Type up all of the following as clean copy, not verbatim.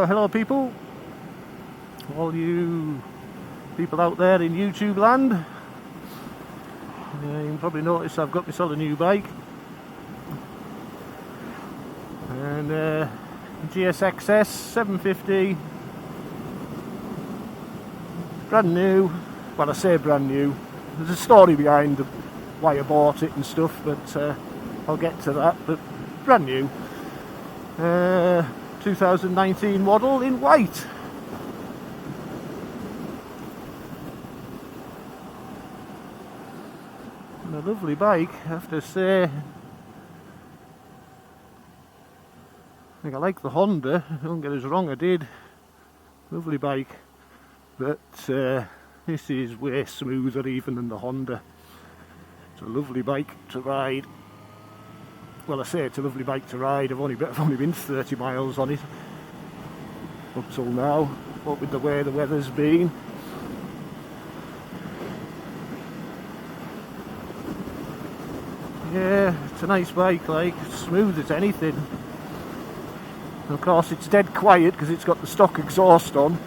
Oh, hello people, all you people out there in YouTube land. You can probably notice I've got myself a new bike, and GSX-S750, brand new. Well, I say brand new, there's a story behind why I bought it and stuff, but I'll get to that. But brand new, 2019 model in white. And a lovely bike, I have to say. I think I like the Honda, don't get us wrong, I did. Lovely bike, but this is way smoother even than the Honda. It's a lovely bike to ride. Well, I say it's a lovely bike to ride. I've only been 30 miles on it up till now, what with the way the weather's been. Yeah, it's a nice bike, like, smooth as anything. And of course it's dead quiet because it's got the stock exhaust on.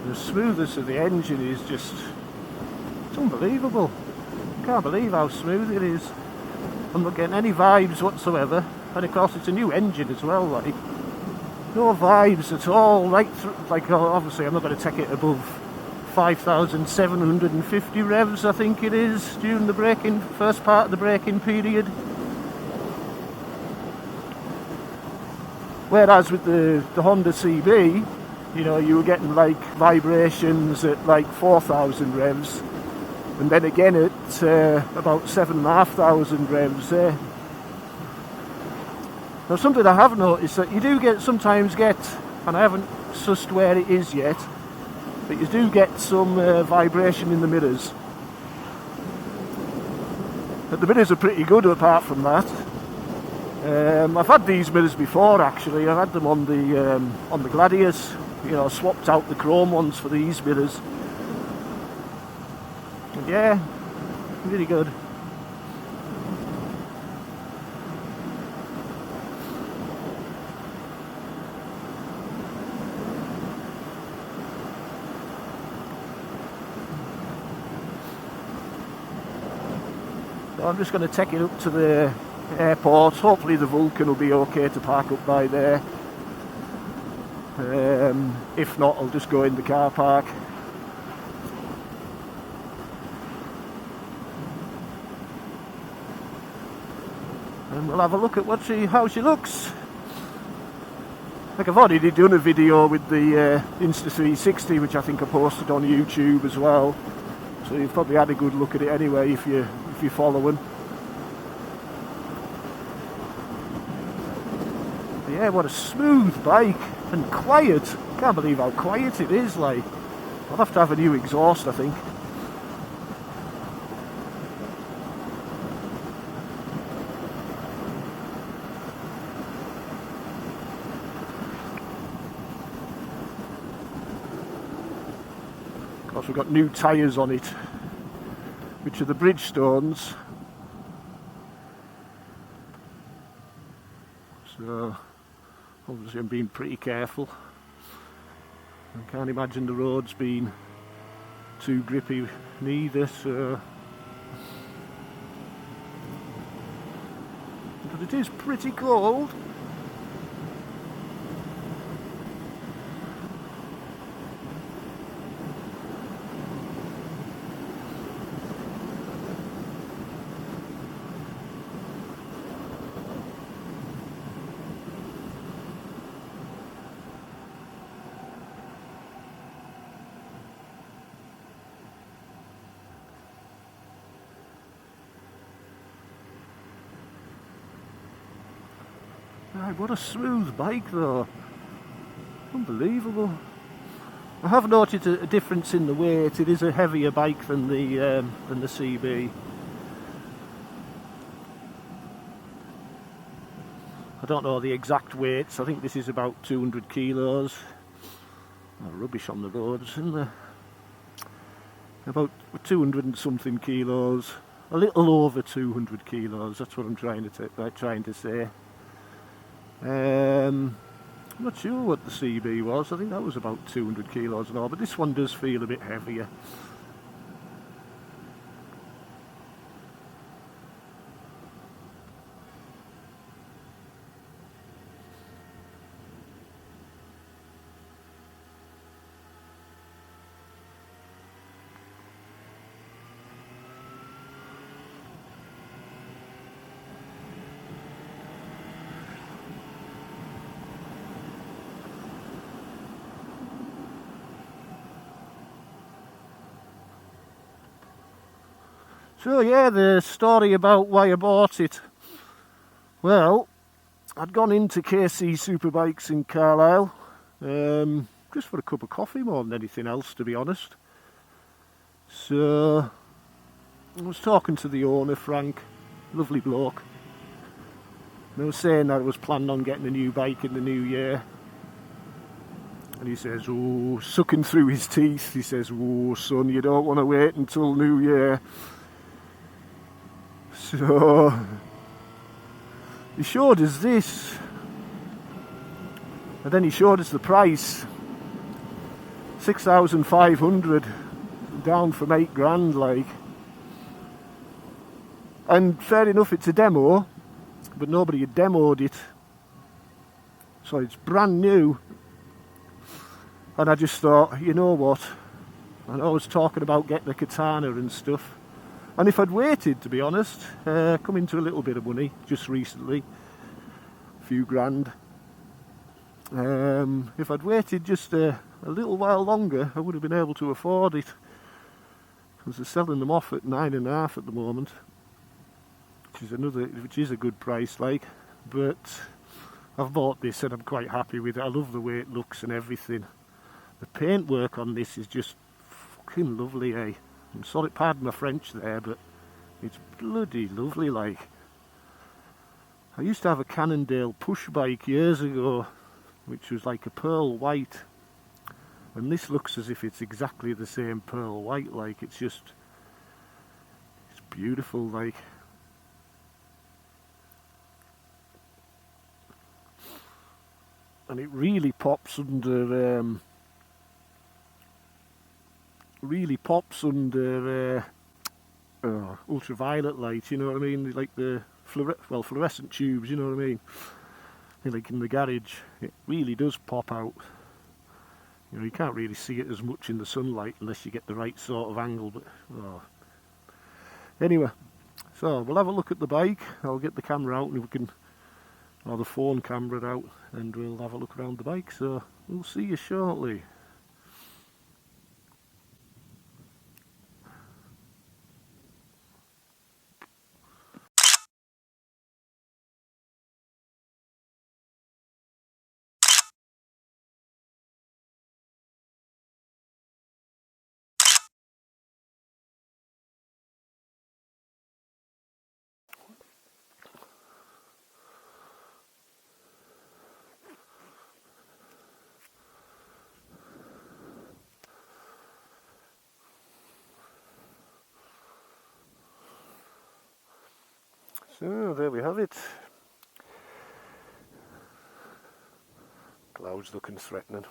The smoothness of the engine is just, it's unbelievable. I can't believe how smooth it is. I'm not getting any vibes whatsoever, and of course it's a new engine as well, like, no vibes at all, right through, like, obviously I'm not going to take it above 5,750 revs, I think it is, during the braking, first part of the braking period. Whereas with the Honda CB, you know, you were getting like vibrations at like 4,000 revs, and then again at about 7,500 revs. Now, something I have noticed that you do sometimes get, and I haven't sussed where it is yet, but you do get some vibration in the mirrors. But the mirrors are pretty good apart from that. I've had these mirrors before, actually. I've had them on the Gladius. You know, swapped out the chrome ones for these mirrors. And yeah, really good. So I'm just going to take it up to the airport. Hopefully the Vulcan will be okay to park up by there. If not, I'll just go in the car park. And we'll have a look at how she looks. Like, I've already done a video with the Insta360, which I think I posted on YouTube as well. So you've probably had a good look at it anyway if you're following. But yeah, what a smooth bike. And quiet. Can't believe how quiet it is, like. I'll have to have a new exhaust, I think. Of course, we've got new tyres on it, which are the Bridgestones. So obviously I'm being pretty careful. I can't imagine the road's been too grippy neither, so. But it is pretty cold. Right, what a smooth bike though. Unbelievable. I have noted a difference in the weight. It is a heavier bike than the CB. I don't know the exact weights. I think this is about 200 kilos. Oh, rubbish on the roads, isn't there? About 200 and something kilos. A little over 200 kilos. That's what I'm trying to say. I'm not sure what the CB was. I think that was about 200 kilos and all. But this one does feel a bit heavier. So yeah, the story about why I bought it. Well, I'd gone into KC Superbikes in Carlisle, just for a cup of coffee more than anything else, to be honest. So I was talking to the owner, Frank, lovely bloke. And I was saying that I was planning on getting a new bike in the new year. And he says, oh, sucking through his teeth, he says, oh son, you don't want to wait until New Year. So he showed us this, and then he showed us the price, 6,500, down from 8 grand, like. And fair enough, it's a demo, but nobody had demoed it, so it's brand new. And I just thought, you know what, and I was talking about getting a katana and stuff. And if I'd waited, to be honest, come into a little bit of money just recently, a few grand. If I'd waited just a little while longer, I would have been able to afford it. Because they're selling them off at 9.5 at the moment, which is a good price, like. But I've bought this and I'm quite happy with it. I love the way it looks and everything. The paintwork on this is just fucking lovely, eh? I'm sorry, pardon my French there, but it's bloody lovely, like. I used to have a Cannondale push bike years ago, which was like a pearl white, and this looks as if it's exactly the same pearl white, like. It's beautiful, like. And it really pops under ultraviolet light, you know what I mean? Like the fluorescent tubes, you know what I mean? Like in the garage, it really does pop out. You know, you can't really see it as much in the sunlight unless you get the right sort of angle. But anyway, so we'll have a look at the bike. I'll get the camera out and we can, or the phone camera out, and we'll have a look around the bike. So we'll see you shortly. So there we have it. Clouds looking threatening.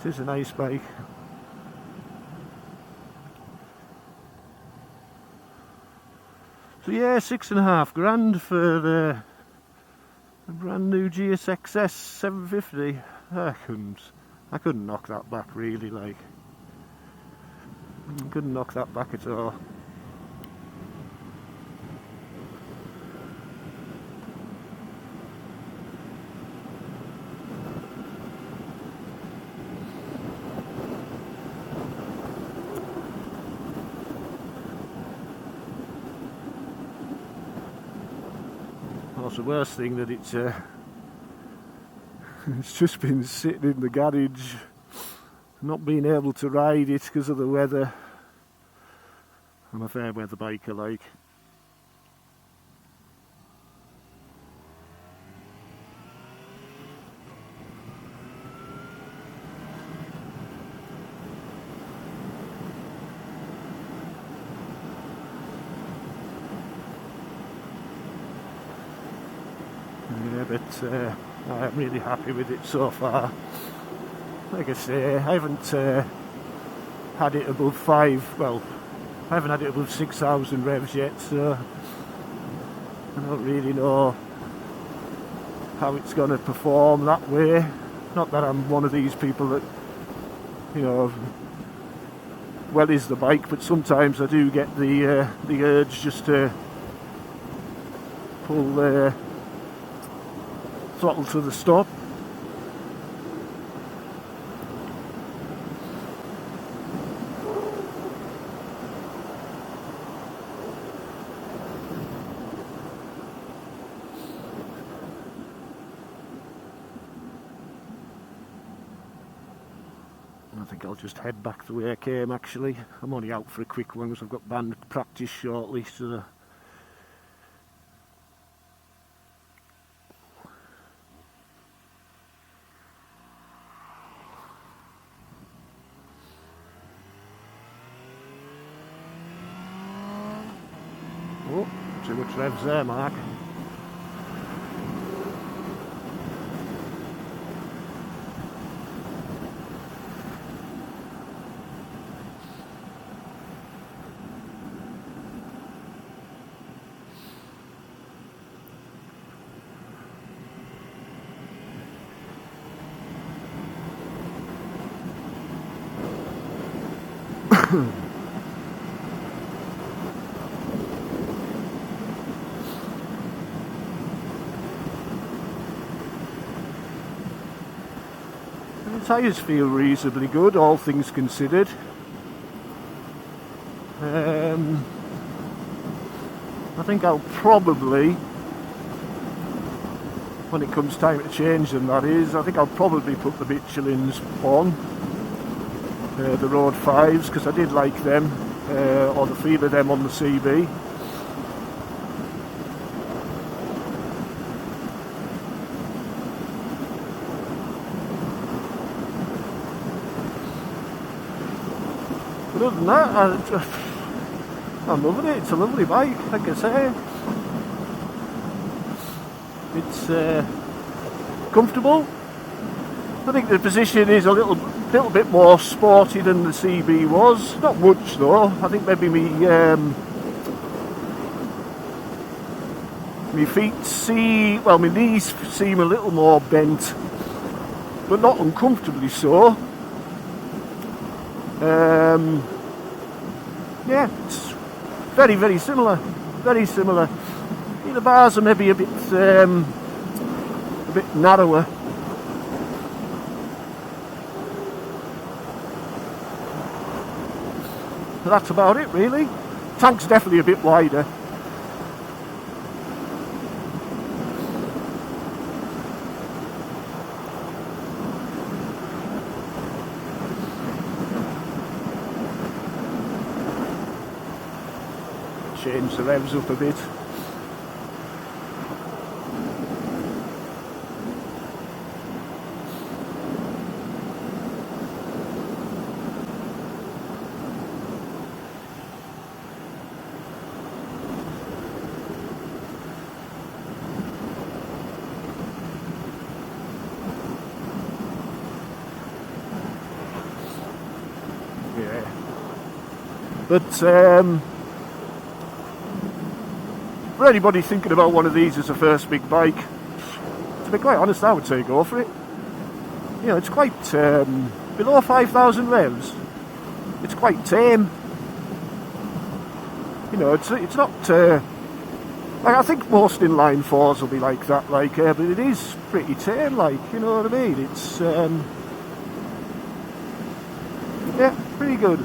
It is a nice bike. So yeah, £6.5 for a brand new GSX-S750. I couldn't knock that back really, like. I couldn't knock that back at all. That's the worst thing, that it's it's just been sitting in the garage, not being able to ride it because of the weather. I'm a fair weather biker, like. Yeah, but I'm really happy with it so far. Like I say, I haven't had it above 6,000 revs yet, so I don't really know how it's going to perform that way. Not that I'm one of these people that, you know, well is the bike, but sometimes I do get the urge just to pull the throttle to the stop. I think I'll just head back the way I came actually. I'm only out for a quick one because I've got band practice shortly, so oh, too much revs there, Mark. The tyres feel reasonably good, all things considered. I think I'll probably, when it comes time to change them, that is, I think I'll probably put the Michelins on, the Road 5s, because I did like them, or the feel of them on the CB. But other than that, I'm loving it. It's a lovely bike, like I say. It's comfortable. I think the position is a little bit more sporty than the CB was. Not much though. I think maybe my feet my knees seem a little more bent, but not uncomfortably so. Yeah, it's very, very similar. Very similar. The bars are maybe a bit narrower. But that's about it, really. Tank's definitely a bit wider. Change the revs up a bit. But for anybody thinking about one of these as a first big bike, to be quite honest, I would say go for it. You know, it's quite below 5,000 revs. It's quite tame. You know, it's not like, I think most inline fours will be like that, like, but it is pretty tame, like, you know what I mean? It's yeah, pretty good.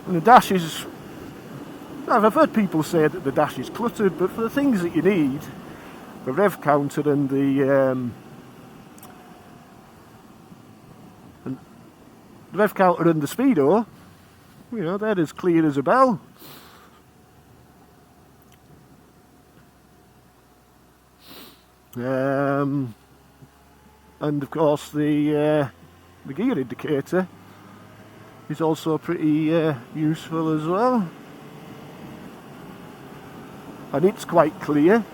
And the dash is, I've heard people say that the dash is cluttered, but for the things that you need, the rev counter and the rev counter and the speedo, you know, they're as clear as a bell. And of course the gear indicator is also pretty useful as well, and it's quite clear.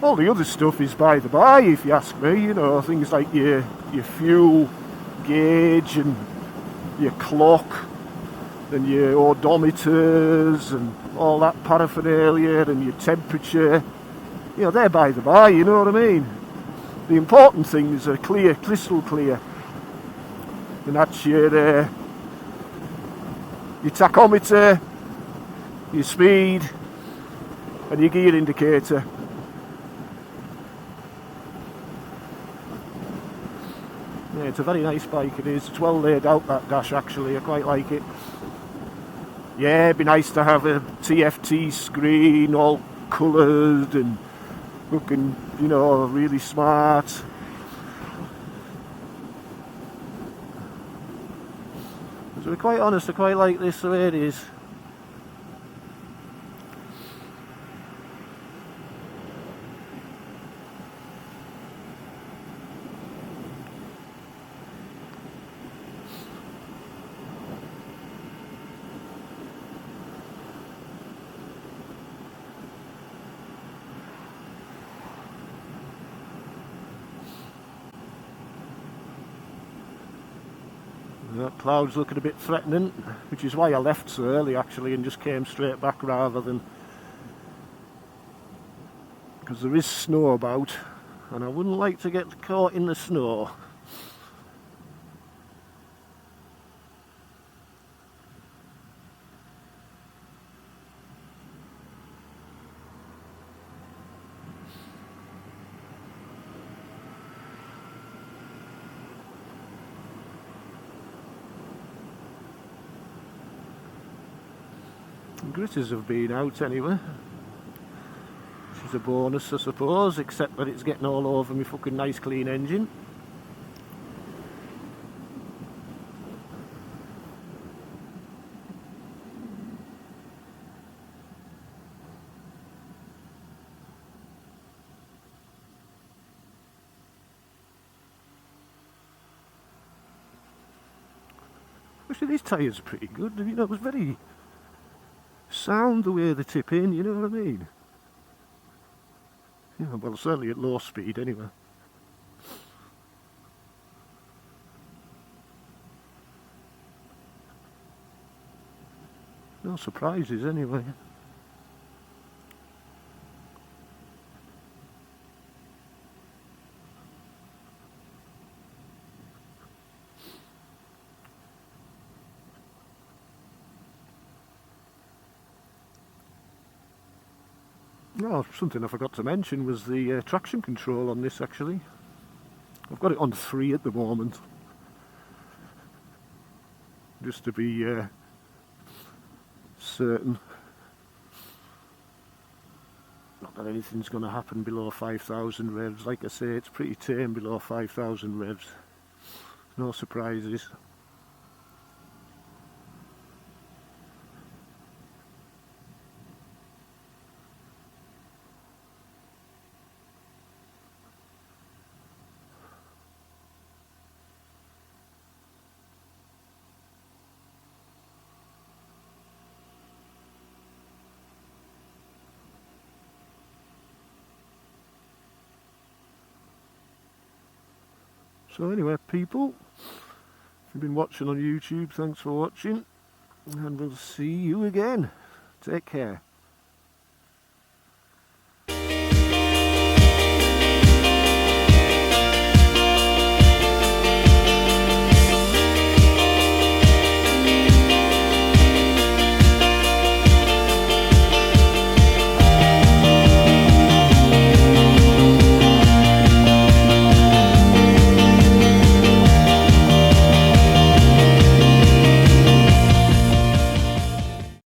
All the other stuff is by the by, if you ask me. You know, things like your fuel gauge and your clock and your odometers and all that paraphernalia and your temperature, you know, they're by the by, you know what I mean? The important things are clear, crystal clear. And that's your tachometer, your speed, and your gear indicator. Yeah, it's a very nice bike, it is. It's well laid out, that dash, actually. I quite like it. Yeah, it'd be nice to have a TFT screen, all coloured and looking, you know, really smart. To be quite honest, I quite like this the way it is. The clouds looking a bit threatening, which is why I left so early actually and just came straight back rather than, because there is snow about and I wouldn't like to get caught in the snow. Gritters have been out anyway, which is a bonus I suppose, except that it's getting all over my fucking nice clean engine. Actually, these tyres are pretty good, you know, it was very sound the way they tip in, you know what I mean? Yeah, well, certainly at low speed anyway. No surprises anyway. Oh, something I forgot to mention was the traction control on this actually. I've got it on 3 at the moment, just to be certain. Not that anything's going to happen below 5,000 revs. Like I say, it's pretty tame below 5,000 revs. No surprises. So anyway, people, if you've been watching on YouTube, thanks for watching, and we'll see you again. Take care.